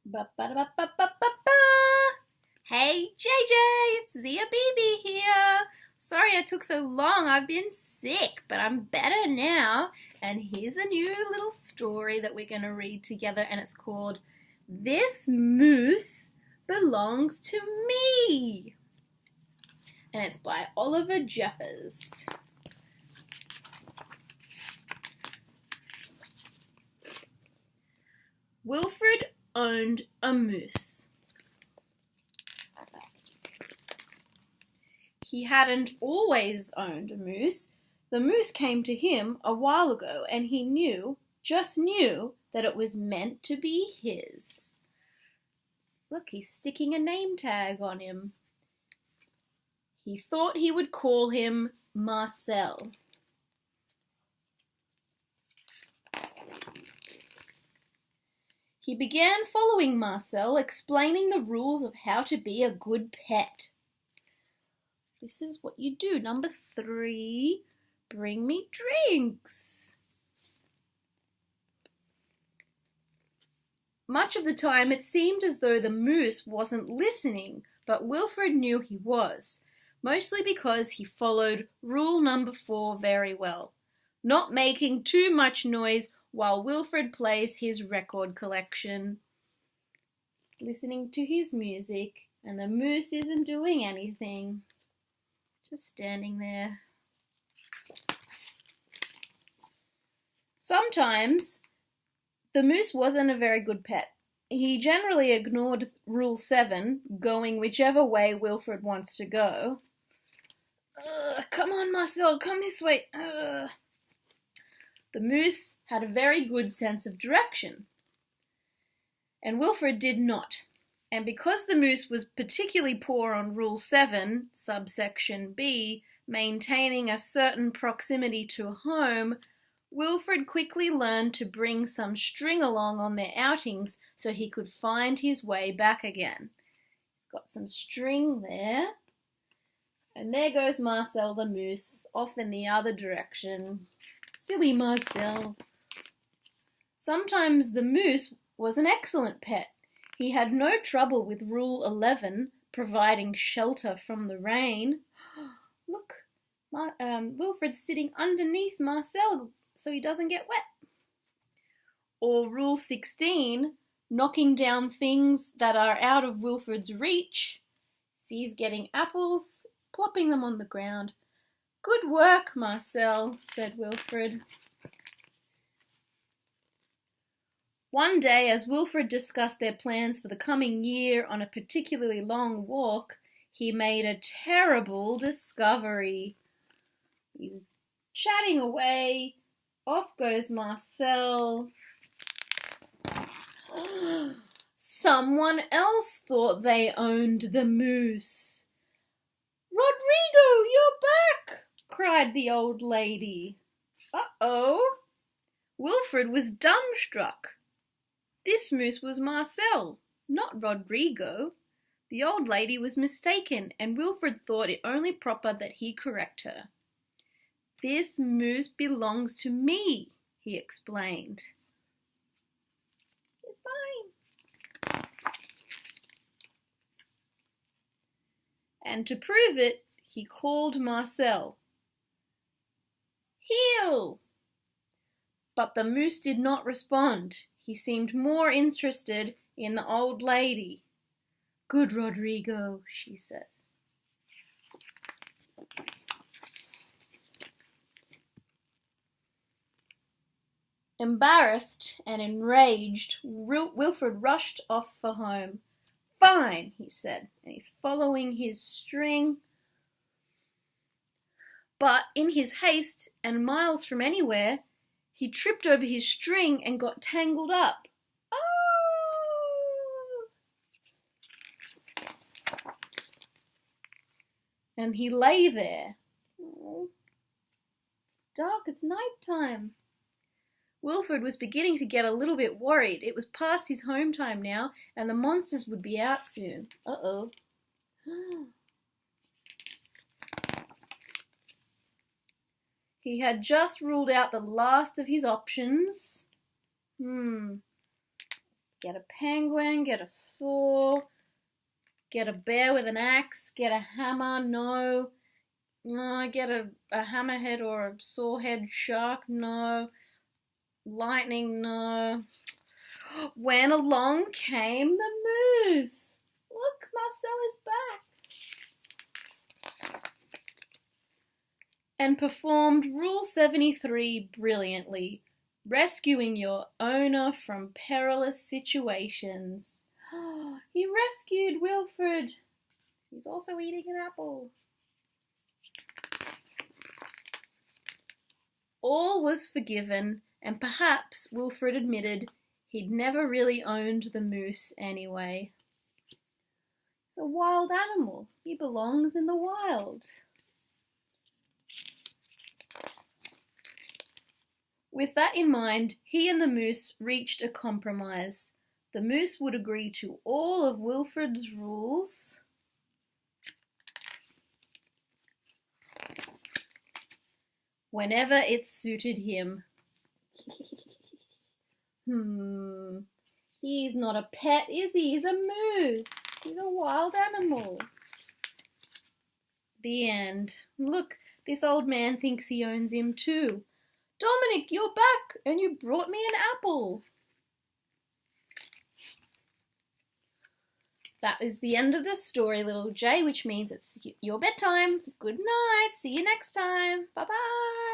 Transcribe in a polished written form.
Ba-ba-da-ba-ba-ba-ba. Hey JJ, it's Zia B here. Sorry I took so long. I've been sick, but I'm better now. And here's a new little story that we're going to read together, and it's called This Moose Belongs to Me. And it's by Oliver Jeffers. Wilfred owned a moose. He hadn't always owned a moose. The moose came to him a while ago, and he just knew, that it was meant to be his. Look, he's sticking a name tag on him. He thought he would call him Marcel. He began following Marcel, explaining the rules of how to be a good pet. This is what you do. Number 3, bring me drinks. Much of the time it seemed as though the moose wasn't listening, but Wilfred knew he was, mostly because he followed rule number 4 very well, not making too much noise while Wilfred plays his record collection. Listening to his music, and the moose isn't doing anything. Just standing there. Sometimes the moose wasn't a very good pet. He generally ignored Rule 7, going whichever way Wilfred wants to go. Come on, Marcel, come this way. The moose had a very good sense of direction, and Wilfred did not. And because the moose was particularly poor on Rule 7, subsection B, maintaining a certain proximity to home, Wilfred quickly learned to bring some string along on their outings so he could find his way back again. He's got some string there. And there goes Marcel the moose, off in the other direction. Silly Marcel. Sometimes the moose was an excellent pet. He had no trouble with Rule 11, providing shelter from the rain. Look, Wilfred's sitting underneath Marcel so he doesn't get wet. Or Rule 16, knocking down things that are out of Wilfred's reach. See, he's getting apples, plopping them on the ground. Good work, Marcel, said Wilfred. One day, as Wilfred discussed their plans for the coming year on a particularly long walk, he made a terrible discovery. He's chatting away. Off goes Marcel. Someone else thought they owned the moose. Rodrigo, you're back! Cried the old lady. Uh-oh! Wilfred was dumbstruck. This moose was Marcel, not Rodrigo. The old lady was mistaken, and Wilfred thought it only proper that he correct her. This moose belongs to me, he explained. It's mine. And to prove it, he called Marcel. Heel! But the moose did not respond. He seemed more interested in the old lady. Good Rodrigo, she says. Embarrassed and enraged, Wilfred rushed off for home. Fine, he said, and he's following his string. But in his haste and miles from anywhere, he tripped over his string and got tangled up. Oh! And he lay there. Oh, it's dark, it's night time. Wilfred was beginning to get a little bit worried. It was past his home time now, and the monsters would be out soon. Uh-oh. He had just ruled out the last of his options. There Get a penguin, get a saw, get a bear with an axe, get a hammer, no. No, get a hammerhead or a sawhead shark, no. Lightning, no. When along came the moose. Look, Marcel is back. And performed Rule 73 brilliantly, rescuing your owner from perilous situations. He rescued Wilfred. He's also eating an apple. All was forgiven, and perhaps Wilfred admitted he'd never really owned the moose anyway. He's a wild animal. He belongs in the wild. With that in mind, he and the moose reached a compromise. The moose would agree to all of Wilfred's rules, whenever it suited him. He's not a pet, is he? He's a moose. He's a wild animal. The end. Look, this old man thinks he owns him too. Dominic, you're back, and you brought me an apple. That is the end of the story, little Jay, which means it's your bedtime. Good night. See you next time. Bye-bye.